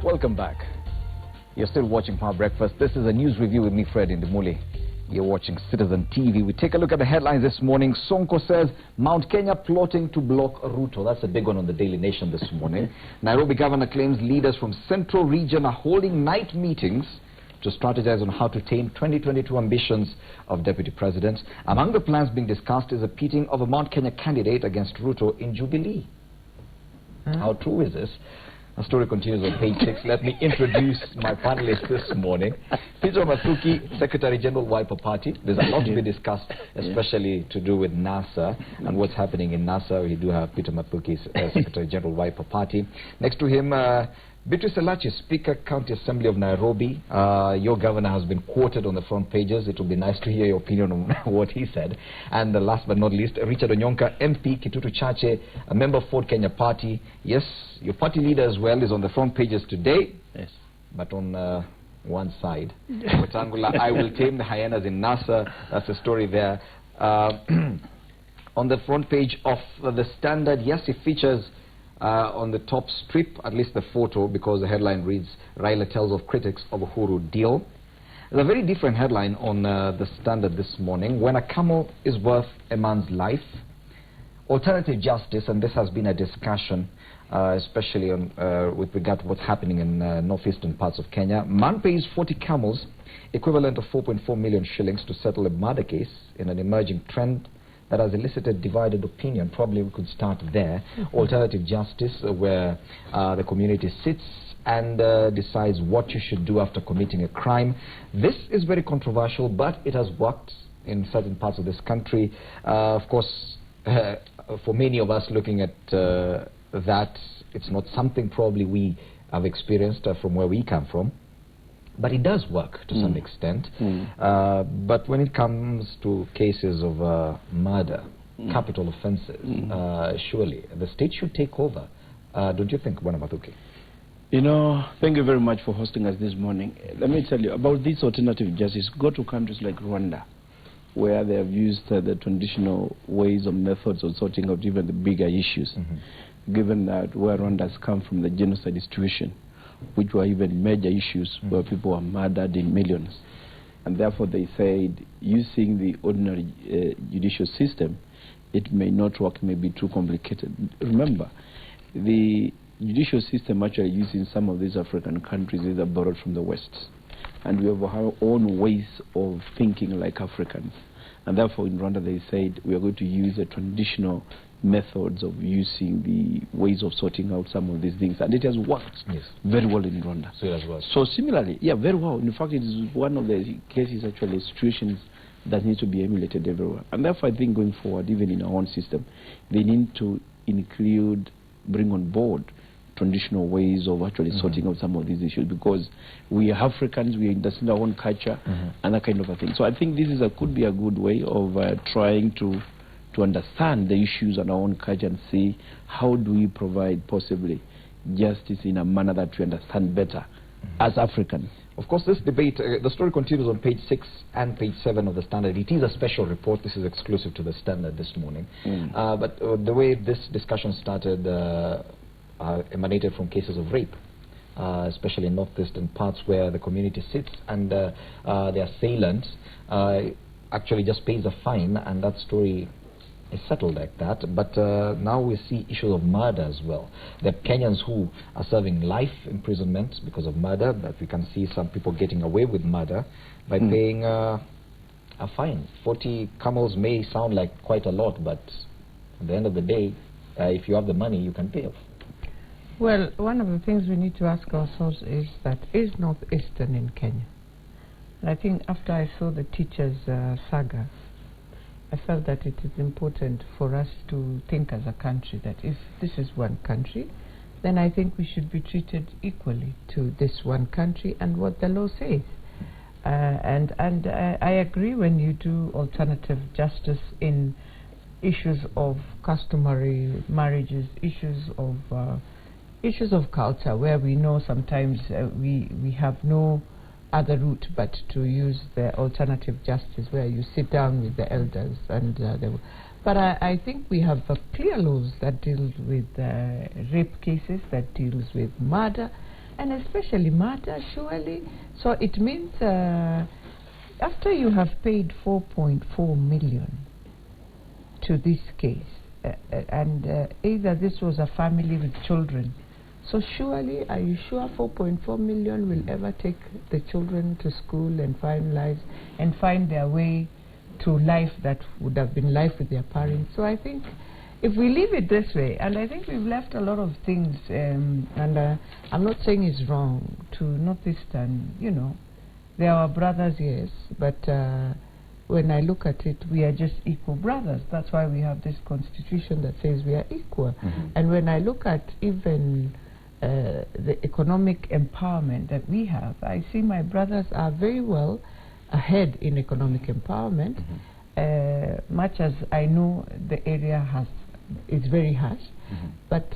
Welcome back. You're still watching Power Breakfast. This is a news review with me, Fred Indimuli. You're watching Citizen TV. We take a look at the headlines this morning. Sonko says Mount Kenya plotting to block Ruto. That's a big one on the Daily Nation this morning. Nairobi governor claims leaders from Central Region are holding night meetings to strategize on how to tame 2022 ambitions of Deputy President. Among the plans being discussed is a pitting of a Mount Kenya candidate against Ruto in Jubilee. How true is this? The story continues on page 6. Let me introduce my panelists this morning. Peter Mathuki, Secretary General, Wiper Party. There's a lot to be discussed, especially to do with NASA and what's happening in NASA. We do have Peter Mathuki, Secretary General, Wiper Party. Next to him, Beatrice Elachi, Speaker, County Assembly of Nairobi. Your governor has been quoted on the front pages. It would be nice to hear your opinion on what he said. And last but not least, Richard Onyonka, MP, Kitutu Chache, a member of Ford Kenya Party. Yes, your party leader as well is on the front pages today. Yes. But on one side, Wetangula, I will tame the hyenas in NASA. That's the story there. On the front page of the Standard, yes, it features on the top strip, at least the photo, because the headline reads, Raila tells of critics of Uhuru deal. There's a very different headline on the Standard this morning. When a camel is worth a man's life. Alternative justice, and this has been a discussion, especially on, with regard to what's happening in northeastern parts of Kenya. Man pays 40 camels, equivalent of 4.4 million shillings, to settle a murder case in an emerging trend that has elicited divided opinion. Probably we could start there. Alternative justice, where the community sits and decides what you should do after committing a crime. This is very controversial, but it has worked in certain parts of this country. Of course, for many of us looking at that, it's not something probably we have experienced from where we come from. But it does work to some extent. But when it comes to cases of murder, capital offences, surely the state should take over. Don't you think, Bwana Mathuki? You know, thank you very much for hosting us this morning. Let me tell you about this alternative justice. Go to countries like Rwanda, where they have used the traditional ways or methods of sorting out even the bigger issues, given that where Rwanda has come from, the genocide situation, which were even major issues where people were murdered in millions. And therefore they said, using the ordinary judicial system, it may not work, may be too complicated. Remember, the judicial system actually used in some of these African countries is borrowed from the West. And we have our own ways of thinking like Africans. And therefore in Rwanda they said, we are going to use the traditional methods of using the ways of sorting out some of these things, and it has worked very well in Rwanda. So it has worked. So similarly, yeah, very well. In fact, it is one of the cases, actually, situations that need to be emulated everywhere. And therefore, I think going forward, even in our own system, they need to include, bring on board traditional ways of actually sorting out some of these issues, because we are Africans, we understand our own culture and that kind of a thing. So I think this is could be a good way of trying to understand the issues on our own culture and see how do we provide possibly justice in a manner that we understand better as Africans. Of course, this debate, the story continues on page 6 and page 7 of the Standard. It is a special report. This is exclusive to the Standard this morning. But the way this discussion started emanated from cases of rape, especially in northeastern parts where the community sits and the assailant actually just pays a fine, and that story is settled like that. But now we see issues of murder as well. There are Kenyans who are serving life imprisonment because of murder, but we can see some people getting away with murder by paying a fine. 40 camels may sound like quite a lot, but at the end of the day, if you have the money, you can pay off. Well, one of the things we need to ask ourselves is that, is northeastern in Kenya? And I think after I saw the teachers' saga, I felt that it is important for us to think as a country that if this is one country, then I think we should be treated equally to this one country and what the law says. And I agree when you do alternative justice in issues of customary marriages, issues of culture, where we know sometimes we have no other route but to use the alternative justice, where you sit down with the elders and but I think we have clear laws that deal with rape cases, that deals with murder, and especially Mata, surely. So it means after you have paid 4.4 million to this case, and either this was a family with children, so surely, are you sure 4.4 million will ever take the children to school and find lives and find their way to life that would have been life with their parents? So I think if we leave it this way, and I think we've left a lot of things, and I'm not saying it's wrong to Northeastern, you know, they are our brothers, yes, but when I look at it, we are just equal brothers. That's why we have this constitution that says we are equal. And when I look at even the economic empowerment that we have, I see my brothers are very well ahead in economic empowerment, much as I know the area is very harsh, but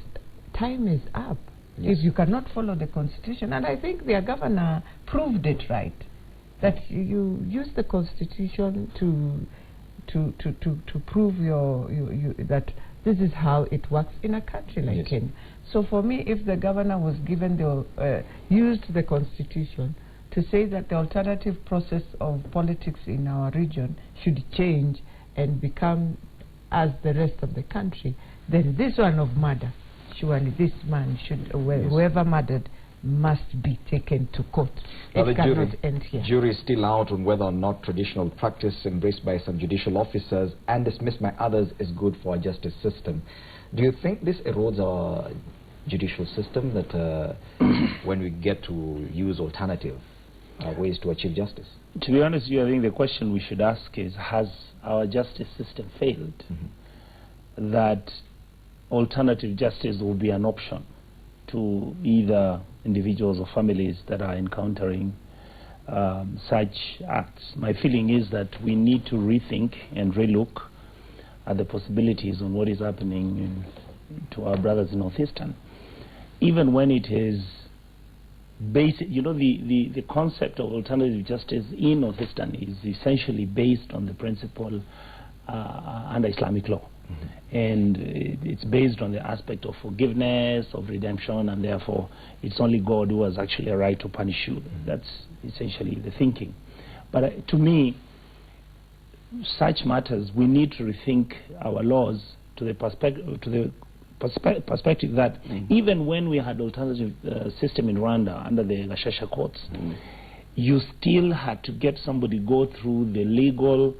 time is up. If you cannot follow the constitution, and I think their governor proved it right, that you use the constitution to prove that this is how it works in a country like Kenya. So for me, if the governor was given used the constitution to say that the alternative process of politics in our region should change and become as the rest of the country, then this one of murder, surely this man should, whoever murdered, must be taken to court. Now it cannot end here. Jury is still out on whether or not traditional practice embraced by some judicial officers and dismissed by others is good for our justice system. Do you think this erodes our judicial system, that when we get to use alternative ways to achieve justice? To be honest with you, I think the question we should ask is, has our justice system failed? That alternative justice will be an option to either individuals or families that are encountering such acts. My feeling is that we need to rethink and relook at the possibilities on what is happening to our brothers in Northeastern. Even when it is basic, you know, the concept of alternative justice in Northeastern is essentially based on the principle under Islamic law. And it's based on the aspect of forgiveness, of redemption, and therefore it's only God who has actually a right to punish you. That's essentially the thinking. But to me, such matters, we need to rethink our laws to the perspective that even when we had alternative system in Rwanda under the Gashasha courts, you still had to get somebody go through the legal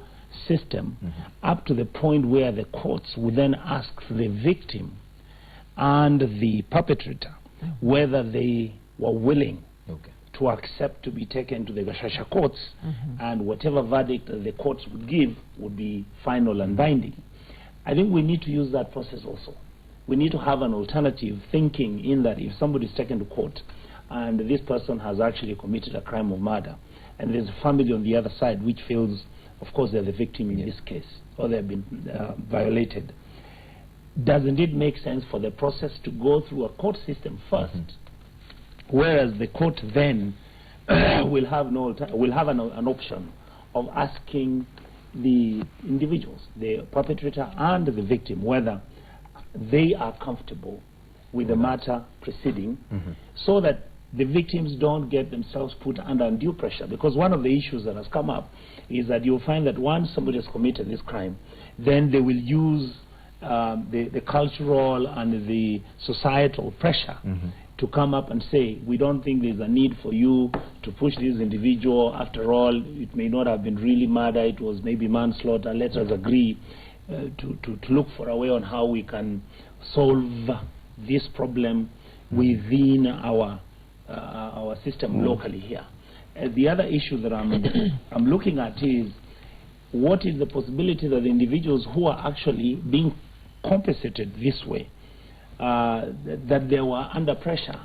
system up to the point where the courts would then ask the victim and the perpetrator whether they were willing to accept to be taken to the Gashasha courts, and whatever verdict the courts would give would be final and binding. I think we need to use that process also. We need to have an alternative thinking, in that if somebody is taken to court and this person has actually committed a crime of murder, and there's a family on the other side which feels, of course, they're the victim in this case, or they've been violated, doesn't it make sense for the process to go through a court system first, whereas the court then will have an option of asking the individuals, the perpetrator and the victim, whether they are comfortable with the matter proceeding, so that the victims don't get themselves put under undue pressure. Because one of the issues that has come up is that you'll find that once somebody has committed this crime, then they will use the cultural and the societal pressure to come up and say, we don't think there's a need for you to push this individual. After all, it may not have been really murder, it was maybe manslaughter. Let us agree to look for a way on how we can solve this problem within our system locally here. The other issue that I'm looking at is, what is the possibility that the individuals who are actually being compensated this way, that they were under pressure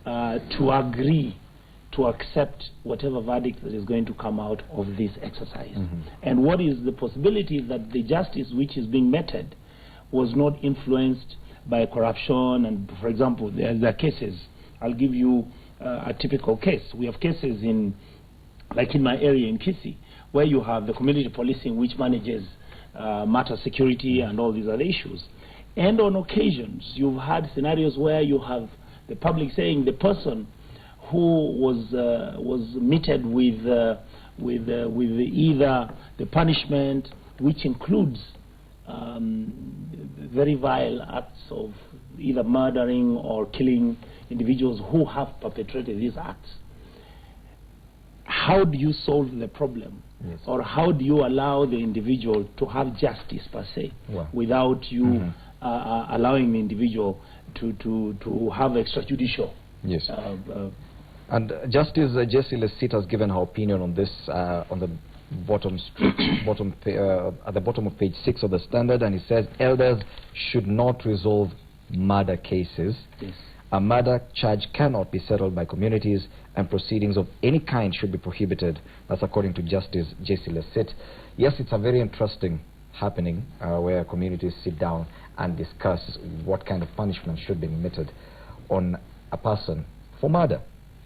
to agree to accept whatever verdict that is going to come out of this exercise? And what is the possibility that the justice which is being meted was not influenced by corruption? And for example, there are cases, I'll give you a typical case. We have cases like in my area in Kisii, where you have the community policing which manages matter security and all these other issues. And on occasions, you've had scenarios where you have the public saying the person who was meted with either the punishment, which includes very vile acts of either murdering or killing individuals who have perpetrated these acts. How do you solve the problem? Yes. Or how do you allow the individual to have justice per se, without you allowing the individual to have extrajudicial? Yes. And Justice Jessie Lesit has given her opinion on this on the at the bottom of page 6 of the Standard, and he says elders should not resolve murder cases. Yes. A murder charge cannot be settled by communities, and proceedings of any kind should be prohibited. That's according to Justice Jessie Lesit. Yes, it's a very interesting happening where communities sit down and discuss what kind of punishment should be meted on a person for murder.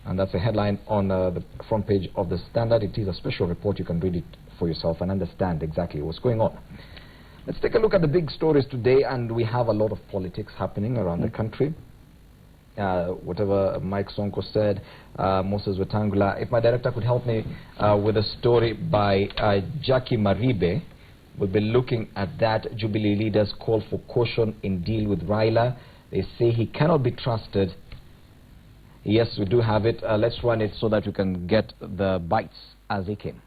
And that's a headline on the front page of the Standard. It is a special report. You can read it for yourself and understand exactly what's going on. Let's take a look at the big stories today, and we have a lot of politics happening around the country. Whatever Mike Sonko said, Moses Wetangula. If my director could help me with a story by Jackie Maribe, we'll be looking at that. Jubilee leaders call for caution in deal with Raila. They say he cannot be trusted. Yes, we do have it. Let's run it so that you can get the bites as they came.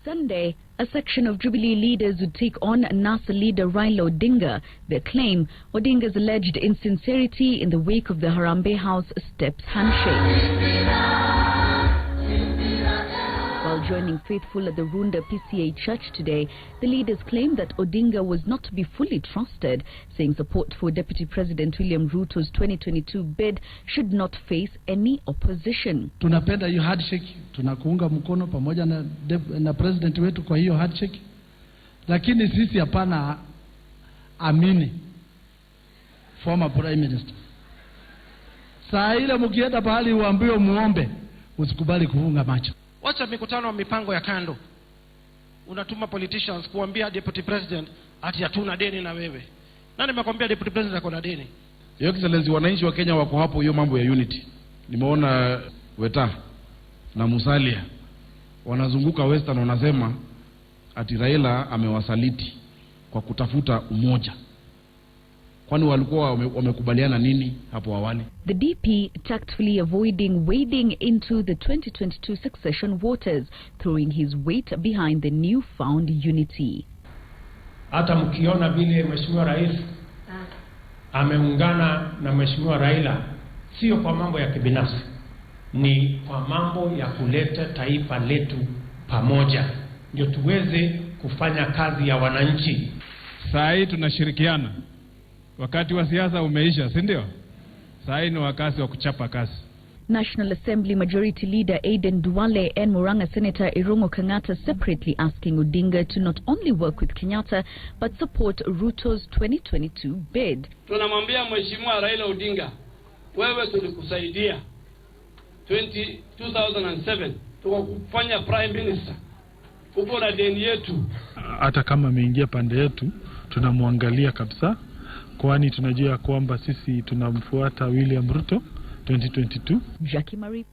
Sunday, a section of Jubilee leaders would take on NASA leader Raila Odinga. They claim Odinga's alleged insincerity in the wake of the Harambee House steps handshake. While joining faithful at the Runda PCA church today, the leaders claim that Odinga was not to be fully trusted, saying support for Deputy President William Ruto's 2022 bid should not face any opposition. Tunapenda hiyo handshake, tunakuunga mkono pamoja na president wetu kwa hiyo handshake, lakini sisi hapana amini former prime minister. Saa ile mkienda pahali uambiwe muombe, usikubali kufunga macho. Wacha mikutano wa mipango ya kando. Unatuma politicians kuambia deputy president ati hatuna deni na wewe. Nani amekwambia deputy president ako na deni? Your Excellency, wananchi wa Kenya wako hapo hiyo mambo ya unity. Nimeona Weta na Musalia wanazunguka Western wanasema ati Raila amewasaliti kwa kutafuta umoja. Kwani walikuwa wamekubaliana nini hapo awali? The DP tactfully avoiding wading into the 2022 succession waters, throwing his weight behind the newfound unity. Hata mkiona vile Mheshimiwa Rais ameungana na Mheshimiwa Raila, sio kwa mambo ya kibinafsi, ni kwa mambo ya kuleta taifa letu pamoja, ndio tuweze kufanya kazi ya wananchi. Saa hii tunashirikiana. Wakati wa siasa umeisha, si ndio? Sasa ni wakati wa kuchapa kazi. National Assembly Majority Leader Aden Duale and Murang'a Senator Irungu Kang'ata separately asking Odinga to not only work with Kenyatta but support Ruto's 2022 bid. Tunamwambia Mheshimiwa Raila Odinga, wewe tulikusaidia 2007 tukakufanya prime minister. Uko na deni yetu. Hata kama ameingia pande yetu, tunamwangalia kabisa. Kwani tunajua kwamba sisi tunamfuata William Ruto 2022. Jackie Marie.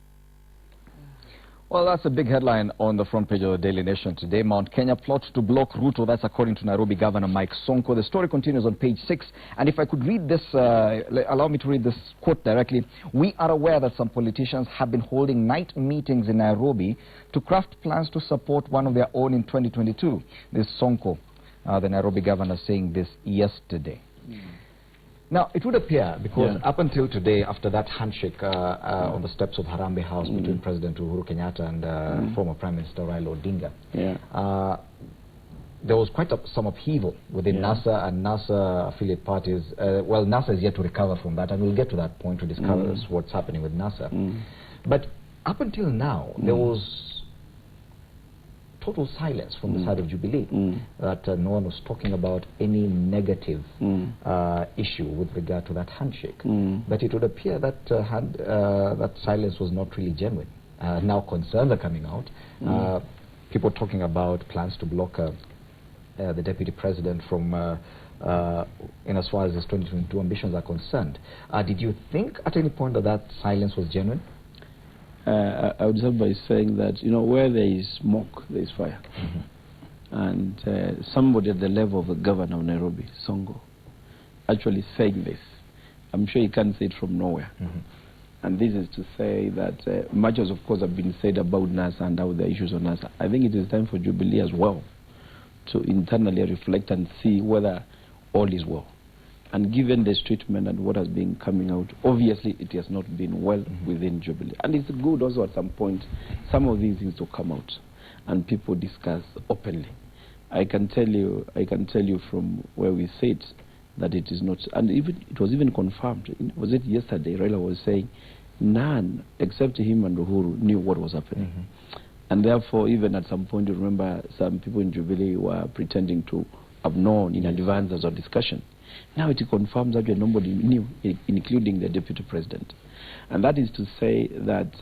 Well, that's a big headline on the front page of the Daily Nation today. Mount Kenya plots to block Ruto. That's according to Nairobi Governor Mike Sonko. The story continues on page 6. And if I could read this, allow me to read this quote directly. We are aware that some politicians have been holding night meetings in Nairobi to craft plans to support one of their own in 2022. This Sonko, the Nairobi governor, saying this yesterday. Now, it would appear, because up until today, after that handshake on the steps of Harambee House between President Uhuru Kenyatta and former Prime Minister Raila Odinga, there was quite some upheaval within NASA and NASA affiliate parties. Well, NASA is yet to recover from that, and we'll get to that point to discuss what's happening with NASA. But up until now, there was total silence from the side of Jubilee, that no one was talking about any negative issue with regard to that handshake. But it would appear that that silence was not really genuine. Now concerns are coming out. People talking about plans to block the deputy president from in as far as his 2022 ambitions are concerned. Did you think at any point that silence was genuine? I would start by saying that, where there is smoke, there is fire. And somebody at the level of the governor of Nairobi, Sonko, actually saying this, I'm sure he can't say it from nowhere. And this is to say that much as, of course, have been said about NASA and how the issues on NASA, I think it is time for Jubilee as well to internally reflect and see whether all is well. And given this treatment and what has been coming out, obviously it has not been well within Jubilee. And it's good also at some point, some of these things to come out and people discuss openly. I can tell you from where we sit that it is not, and even it was even confirmed. Was it yesterday? Raila was saying none except him and Uhuru knew what was happening. And therefore, even at some point, you remember some people in Jubilee were pretending to have known in advance as a discussion. Now it confirms that nobody knew, including the deputy president. And that is to say that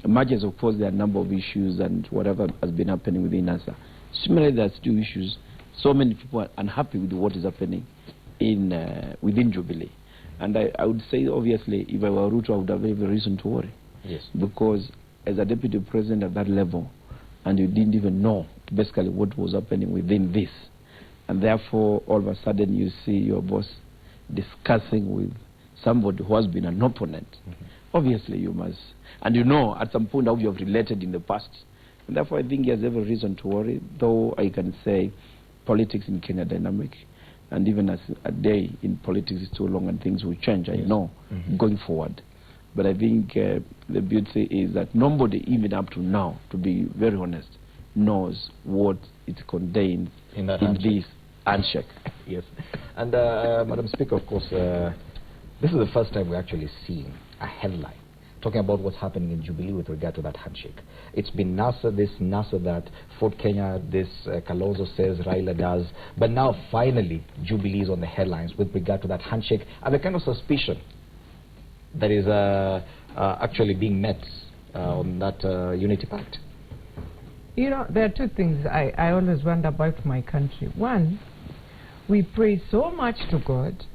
much as, of course, there are a number of issues and whatever has been happening within NASA, similarly there are still issues. So many people are unhappy with what is happening within Jubilee. And I would say, obviously, if I were Ruto, I would have every reason to worry. Yes. Because as a deputy president at that level, and you didn't even know basically what was happening within this, and therefore all of a sudden you see your boss discussing with somebody who has been an opponent, obviously you must, and at some point how you have related in the past. And therefore I think he has every reason to worry, though I can say politics in Kenya are dynamic. And even as a day in politics is too long and things will change, I know, going forward. But I think the beauty is that nobody, even up to now, to be very honest, knows what it contains in this handshake. Yes. And Madam Speaker, of course, this is the first time we're actually seeing a headline talking about what's happening in Jubilee with regard to that handshake. It's been NASA this, NASA that, Fort Kenya this, Kalonzo says, Raila does, but now finally Jubilee is on the headlines with regard to that handshake and the kind of suspicion that is actually being met on that Unity Pact. There are two things I always wonder about my country. One, we pray so much to God,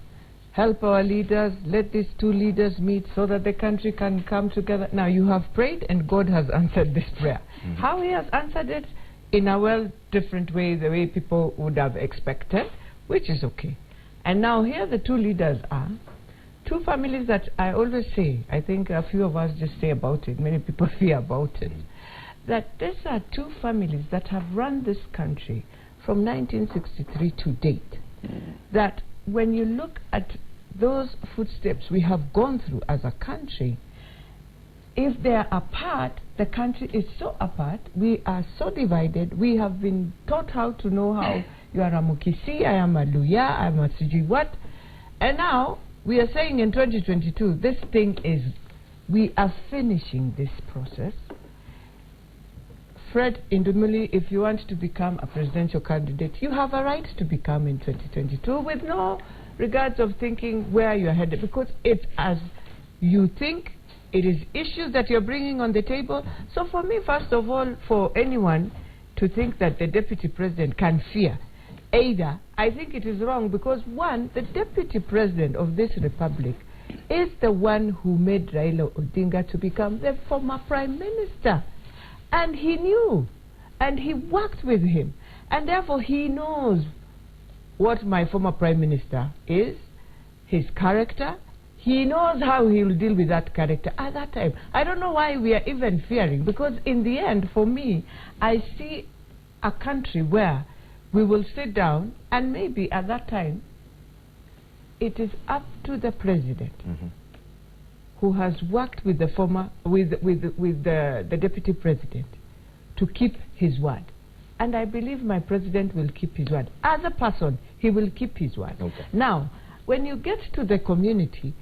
help our leaders, let these two leaders meet so that the country can come together. Now, you have prayed and God has answered this prayer. How he has answered it? In a different way, the way people would have expected, which is okay. And now here the two leaders are two families that I always say, I think a few of us just say about it, many people fear about it, that these are two families that have run this country from 1963 to date. That when you look at those footsteps we have gone through as a country, if they are apart, the country is so apart, we are so divided, we have been taught how to know how you are a Mukisi, I am a Luya, I am a Siji what, and now we are saying in 2022, this thing is, we are finishing this process. Fred Indumuli, if you want to become a presidential candidate, you have a right to become in 2022 with no regards of thinking where you are headed, because it's as you think, it is issues that you're bringing on the table. So for me, first of all, for anyone to think that the deputy president can fear either, I think it is wrong, because one, the deputy president of this republic is the one who made Raila Odinga to become the former prime minister. And he knew, and he worked with him, and therefore he knows what my former prime minister is, his character. He knows how he will deal with that character at that time. I don't know why we are even fearing, because in the end, for me, I see a country where we will sit down, and maybe at that time, it is up to the president who has worked with the former, with the deputy president to keep his word. And I believe my president will keep his word. As a person, he will keep his word. Okay. Now, when you get to the community,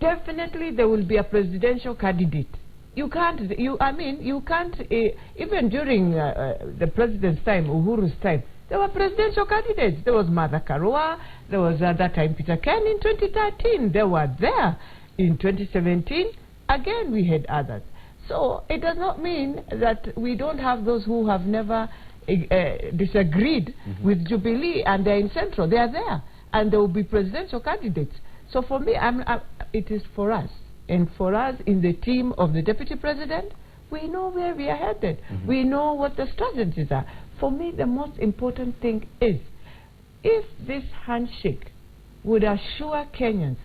definitely there will be a presidential candidate. You can't, even during the president's time, Uhuru's time, there were presidential candidates. There was Martha Karua, there was at that time Peter Ken in 2013. They were there. In 2017, again we had others. So it does not mean that we don't have those who have never disagreed with Jubilee and they're in Central. They are there. And there will be presidential candidates. So for me, it is for us. And for us in the team of the Deputy President, we know where we are headed. We know what the strategies are. For me, the most important thing is, if this handshake would assure Kenyans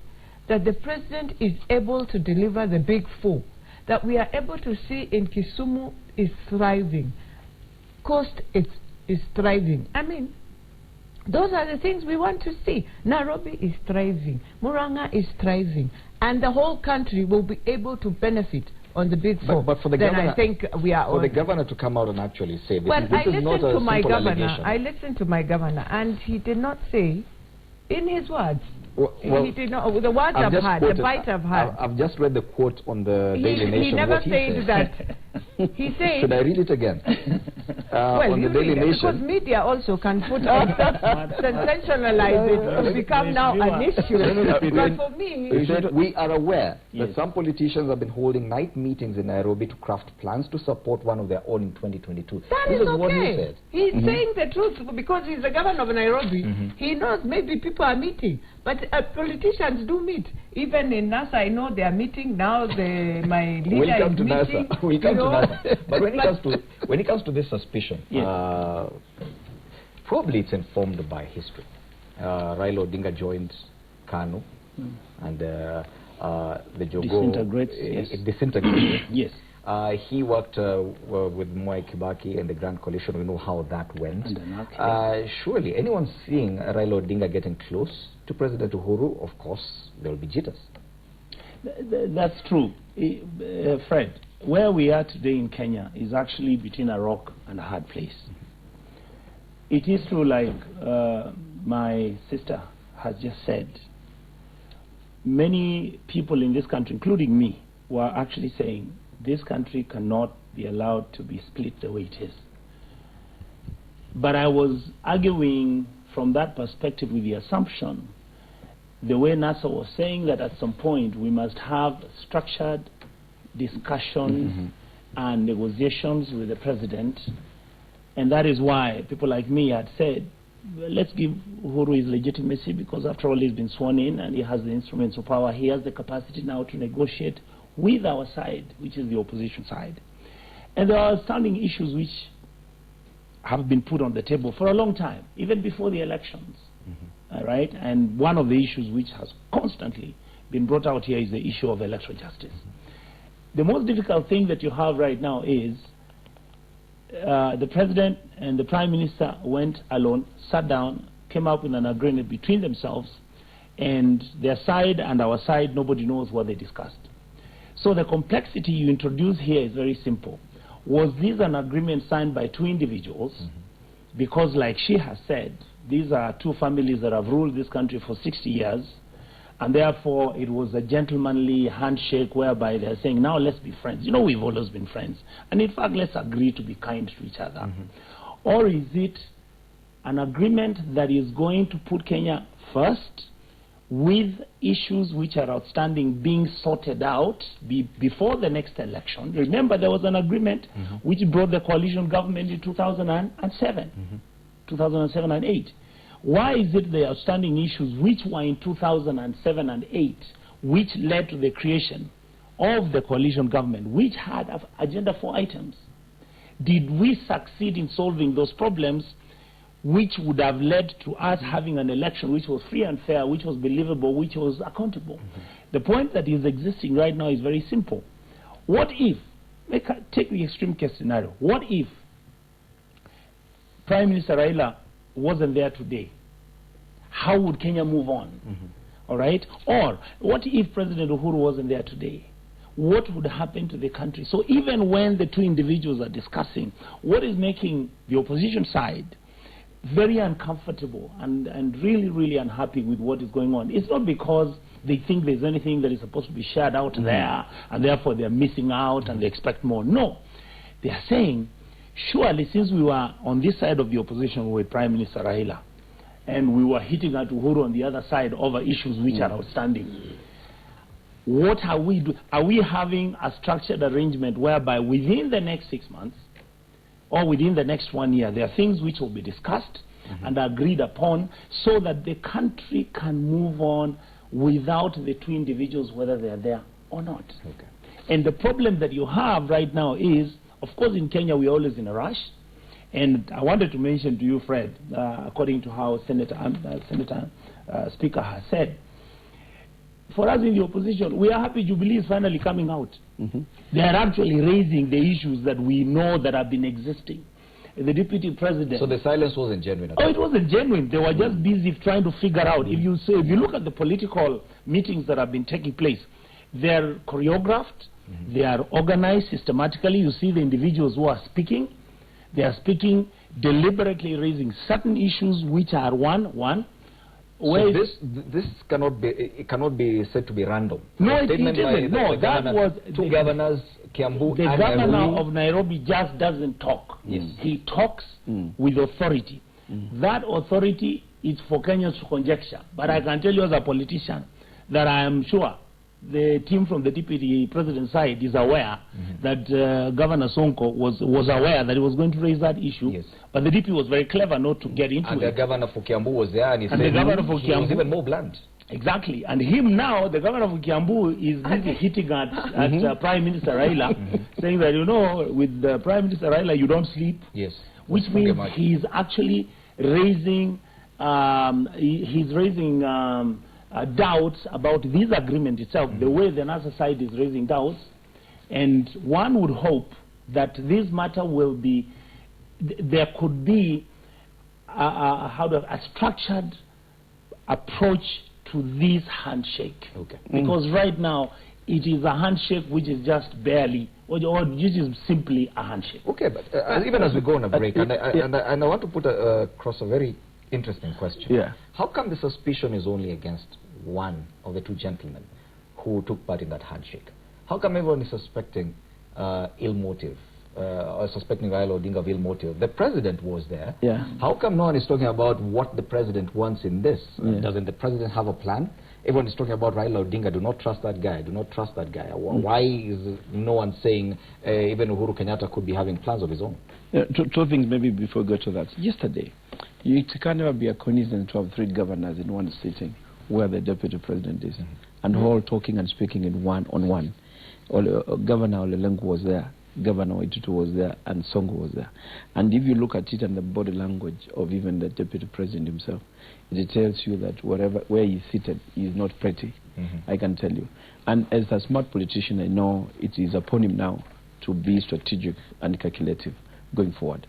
that the President is able to deliver the big four, that we are able to see in Kisumu is thriving, Coast is thriving. I mean, those are the things we want to see. Nairobi is thriving, Murang'a is thriving, and the whole country will be able to benefit on the big four. But for the then governor, I think we are for the governor to come out and actually say this, well, this is not a simple allegation. I listened to my governor, and he did not say, in his words, well, he did not. The words I've had, the bite I've had. I've just read the quote on the Daily Nation. He never said that. He said. Should I read it again? Well, on the Daily Nation. Because media also can put sensationalize it to become now an issue. But for me, he said, we are aware that some politicians have been holding night meetings in Nairobi to craft plans to support one of their own in 2022. That is okay. What he said. He's saying the truth because he's the governor of Nairobi. He knows maybe people are meeting. But politicians do meet. Even in NASA, I know they are meeting now. My leader is meeting. We'll come to NASA. But when it comes to this suspicion, probably it's informed by history. Raila Odinga joined KANU, and the Jogo disintegrates. It disintegrated. Yes. He worked with Mwai Kibaki and the Grand Coalition. We know how that went. Surely, anyone seeing Raila Odinga getting close to President Uhuru, of course, there will be jitters. That's true. Fred, where we are today in Kenya is actually between a rock and a hard place. It is true, like my sister has just said, many people in this country, including me, were actually saying this country cannot be allowed to be split the way it is. But I was arguing from that perspective with the assumption, the way NASA was saying that at some point we must have structured discussions and negotiations with the President, and that is why people like me had said, well, let's give Uhuru his legitimacy, because after all he's been sworn in and he has the instruments of power. He has the capacity now to negotiate with our side, which is the opposition side. And there are outstanding issues which have been put on the table for a long time, even before the elections. All right? And one of the issues which has constantly been brought out here is the issue of electoral justice. The most difficult thing that you have right now is the President and the Prime Minister went alone, sat down, came up with an agreement between themselves, and their side and our side, nobody knows what they discussed. So the complexity you introduce here is very simple. Was this an agreement signed by two individuals? Because like she has said, these are two families that have ruled this country for 60 years, and therefore it was a gentlemanly handshake whereby they're saying, now let's be friends. You know, we've always been friends. And in fact, let's agree to be kind to each other. Or is it an agreement that is going to put Kenya first, with issues which are outstanding being sorted out before the next election? Remember, there was an agreement which brought the coalition government in 2007, 2007 and 8. Why is it the outstanding issues which were in 2007 and 8 which led to the creation of the coalition government, which had agenda 4 items? Did we succeed in solving those problems, which would have led to us having an election which was free and fair, which was believable, which was accountable? The point that is existing right now is very simple. What if, take the extreme case scenario, what if Prime Minister Raila wasn't there today? How would Kenya move on? All right? Or what if President Uhuru wasn't there today? What would happen to the country? So even when the two individuals are discussing, what is making the opposition side very uncomfortable and really, really unhappy with what is going on, it's not because they think there's anything that is supposed to be shared out there and therefore they're missing out and they expect more. No. They are saying, surely since we were on this side of the opposition with Prime Minister Raila and we were hitting at Uhuru on the other side over issues which are outstanding, what are we doing? Are we having a structured arrangement whereby within the next 6 months or within the next 1 year, there are things which will be discussed and agreed upon so that the country can move on without the two individuals, whether they are there or not. Okay. And the problem that you have right now is, of course, in Kenya, we're always in a rush. And I wanted to mention to you, Fred, according to how Speaker has said, for us in the opposition, we are happy Jubilee is finally coming out. They are actually raising the issues that we know that have been existing. The Deputy President... So the silence wasn't genuine at all? Oh, it wasn't genuine. They were just busy trying to figure out. If you look at the political meetings that have been taking place, they're choreographed, they are organized systematically. You see the individuals who are speaking. They are speaking deliberately, raising certain issues which are one. So this cannot be said to be random. No, it isn't. No, that was two governors, Kiambu the and governor Nairobi. of Nairobi just doesn't talk. Yes. He talks with authority. That authority is for Kenyans to conjecture. But I can tell you as a politician that I am sure the team from the Deputy President side is aware that Governor Sonko was aware that he was going to raise that issue. Yes. But the DP was very clever not to get into and it. And the governor for Kiambu was there, and he said the governor for he was Kiambu, even more blunt. Exactly. And him now, the governor of Kiambu, is busy hitting at Prime Minister Raila, saying that, you know, with Prime Minister Raila, you don't sleep. Yes. Which means he's actually raising, doubts about this agreement itself, the way the NASA side is raising doubts. And one would hope that this matter will be, there could be a structured approach to this handshake. Okay. Because right now, it is a handshake which is just barely, or which is simply a handshake. Okay, but even as we go on a break, and I want to put across a very interesting question. Yeah. How come the suspicion is only against one of the two gentlemen who took part in that handshake? How come everyone is suspecting ill motive, or suspecting Raila Odinga of ill motive? The president was there. Yeah. How come no one is talking about what the president wants in this? Doesn't the president have a plan? Everyone is talking about Raila Odinga. Do not trust that guy. Do not trust that guy. Why is no one saying even Uhuru Kenyatta could be having plans of his own? Two things maybe before we go to that. Yesterday, it can never be a coincidence to have three governors in one sitting where the deputy president is, and all talking and speaking in one-on-one. Governor Olelengu was there, Governor Waititu was there, and Sonko was there. And if you look at it and the body language of even the deputy president himself, it tells you that where he's seated, he's not pretty, I can tell you. And as a smart politician, I know it is upon him now to be strategic and calculative going forward.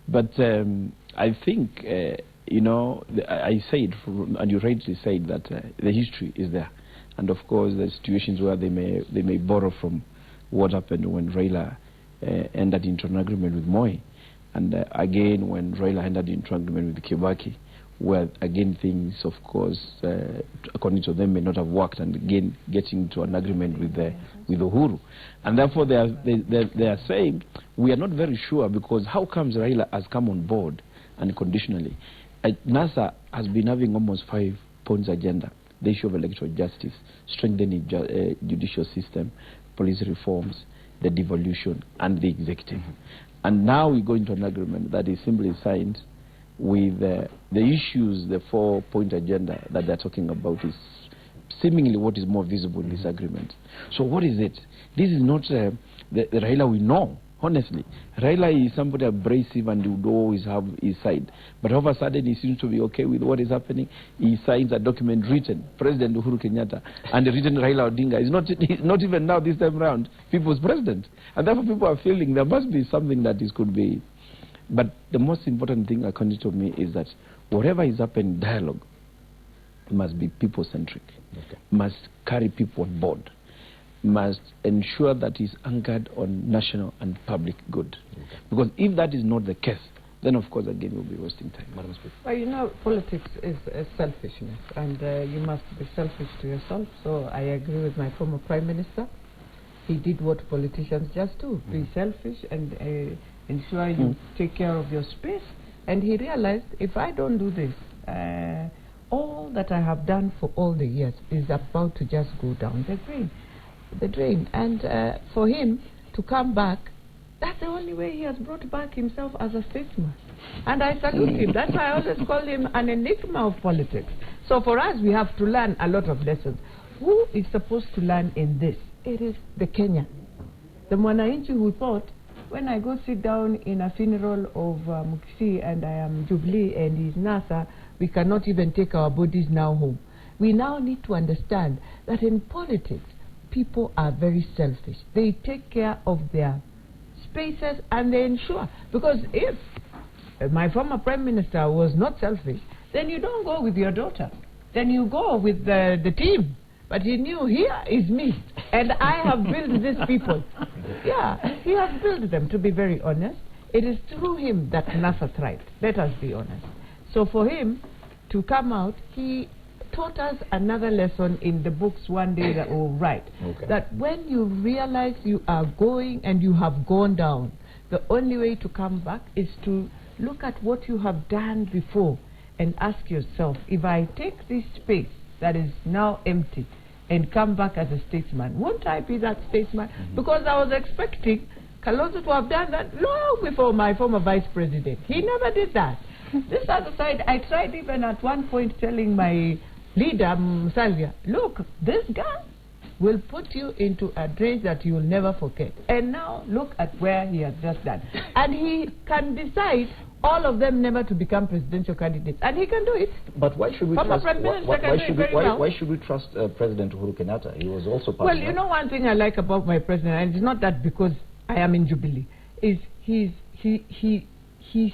But I think, you know, I said, and you rightly said that the history is there. And of course, the situations where they may borrow from what happened when Raila entered into an agreement with Moi. And again, when Raila entered into an agreement with Kibaki, where again things, of course, according to them, may not have worked, and again getting to an agreement with Uhuru. And therefore they are saying, we are not very sure, because how comes Raila has come on board unconditionally? NASA has been having almost 5 points agenda: the issue of electoral justice, strengthening judicial system, police reforms, the devolution, and the executive. And now we go into an agreement that is simply signed with the issues, the 4-point agenda that they're talking about is seemingly what is more visible in this agreement. So what is it? This is not the Raila we know, honestly. Raila is somebody abrasive and would always have his side. But all of a sudden he seems to be okay with what is happening. He signs a document written, President Uhuru Kenyatta, and the written Raila Odinga is not even now this time around people's president. And therefore people are feeling there must be something that this could be. But the most important thing, according to me, is that whatever is happening in dialogue must be people-centric, must carry people on board, must ensure that it's anchored on national and public good. Because if that is not the case, then of course again we'll be wasting time. Madam Speaker. Well, you know, politics is selfishness, and you must be selfish to yourself. So I agree with my former Prime Minister. He did what politicians just do, be selfish and ensure you take care of your space. And he realized, if I don't do this, all that I have done for all the years is about to just go down the drain. And for him to come back That's the only way he has brought back himself as a statesman. And I salute him. That's why I always call him an enigma of politics. So for us, we have to learn a lot of lessons. Who is supposed to learn in this? It is the Kenyan. The Mwananchi who thought, when I go sit down in a funeral of Mukisi and I am Jubilee and his NASA, we cannot even take our bodies now home. We now need to understand that in politics, people are very selfish. They take care of their spaces and they ensure. Because if my former Prime Minister was not selfish, then you don't go with your daughter. Then you go with the team. But he knew, here is me, and I have built these people. Yeah, he has built them, to be very honest. It is through him that NASA thrived, let us be honest. So for him to come out, he taught us another lesson in the books one day that we'll write. Okay. That when you realize you are going and you have gone down, the only way to come back is to look at what you have done before and ask yourself, if I take this space that is now empty and come back as a statesman, won't I be that statesman? Because I was expecting Kalonzo to have done that long before my former vice president. He never did that. This other side, I tried even at one point telling my leader, Musalia, look, this guy will put you into a dredge that you will never forget. And now look at where he has just done. And he can decide all of them never to become presidential candidates. And he can do it. But why should we trust, why should we trust President Uhuru Kenyatta? He was also part of you know, one thing I like about my president, and it's not that because I am in Jubilee, is he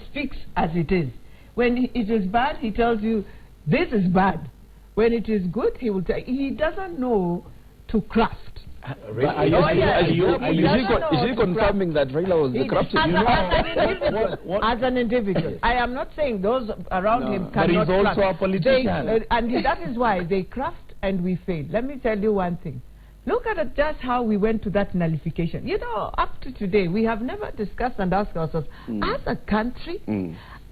speaks as it is. When it is bad, he tells you, this is bad. When it is good, he will tell you. He doesn't know to craft. Really? Is he confirming that Raila was the crafter? As an individual. I am not saying those around him cannot. But he's also a politician. And that is why they craft and we fail. Let me tell you one thing. Look at it, just how we went to that nullification. You know, up to today, we have never discussed and asked ourselves, as a country,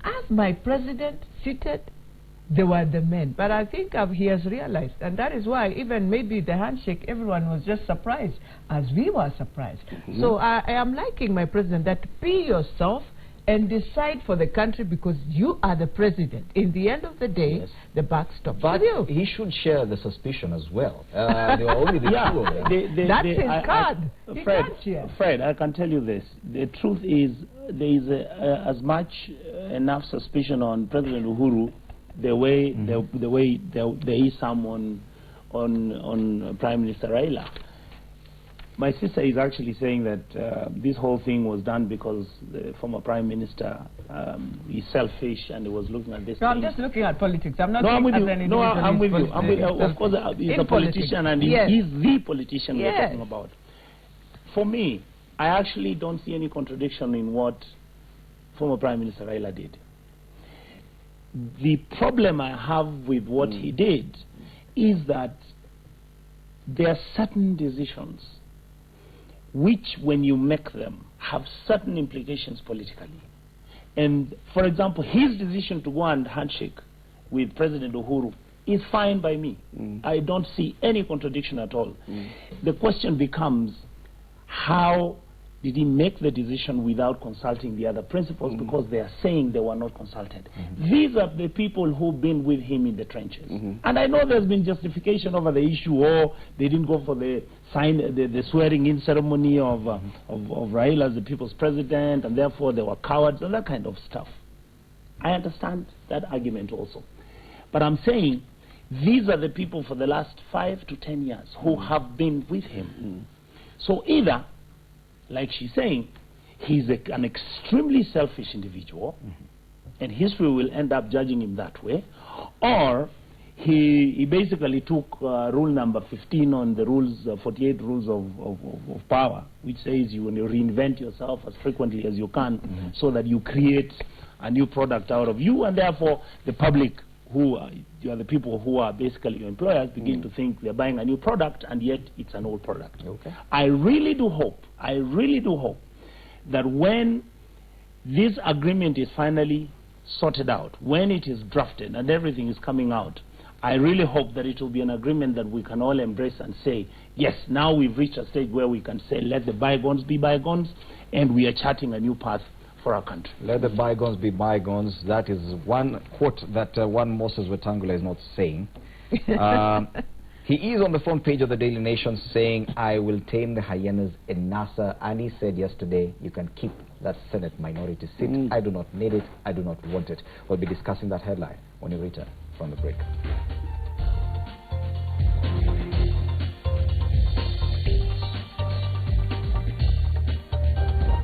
as my president seated, they were the men. But I think he has realized, and that is why even maybe the handshake, everyone was just surprised, as we were surprised. So I am liking my president, that be yourself and decide for the country, because you are the president. In the end of the day, the buck stops with you. He should share the suspicion as well. They are only the two of them. That's his card. Fred, I can tell you this. The truth is, there is as much enough suspicion on President Uhuru the way there is someone on Prime Minister Raila. My sister is actually saying that this whole thing was done because the former Prime Minister is selfish and he was looking at this. No, I'm just looking at politics. I'm not. No, I'm with you. No, I'm with you. Of course, he's a politician, and he's the politician we're talking about. For me, I actually don't see any contradiction in what former Prime Minister Raila did. The problem I have with what he did is that there are certain decisions which, when you make them, have certain implications politically. And, for example, his decision to go and handshake with President Uhuru is fine by me. I don't see any contradiction at all. The question becomes, how did he make the decision without consulting the other principals, because they are saying they were not consulted? These are the people who've been with him in the trenches. And I know there's been justification over the issue, they didn't go for the swearing-in ceremony of Raila as the people's president, and therefore they were cowards, and that kind of stuff. I understand that argument also. But I'm saying, these are the people for the last 5 to 10 years who have been with him. So either, like she's saying, he's an extremely selfish individual, and history will end up judging him that way, or he basically took rule number 15 on the rules, 48 rules of power, which says you reinvent yourself as frequently as you can, so that you create a new product out of you, and therefore the public, who are the people who are basically your employers, begin to think they're buying a new product, and yet it's an old product. I really do hope that when this agreement is finally sorted out, when it is drafted and everything is coming out, I really hope that it will be an agreement that we can all embrace and say, yes, now we've reached a stage where we can say, let the bygones be bygones, and we are charting a new path for our country. Let the bygones be bygones. That is one quote that one Moses Wetangula is not saying. He is on the front page of the Daily Nation saying, I will tame the hyenas in NASA. And he said yesterday, you can keep that Senate minority seat. I do not need it. I do not want it. We'll be discussing that headline when we return from the break.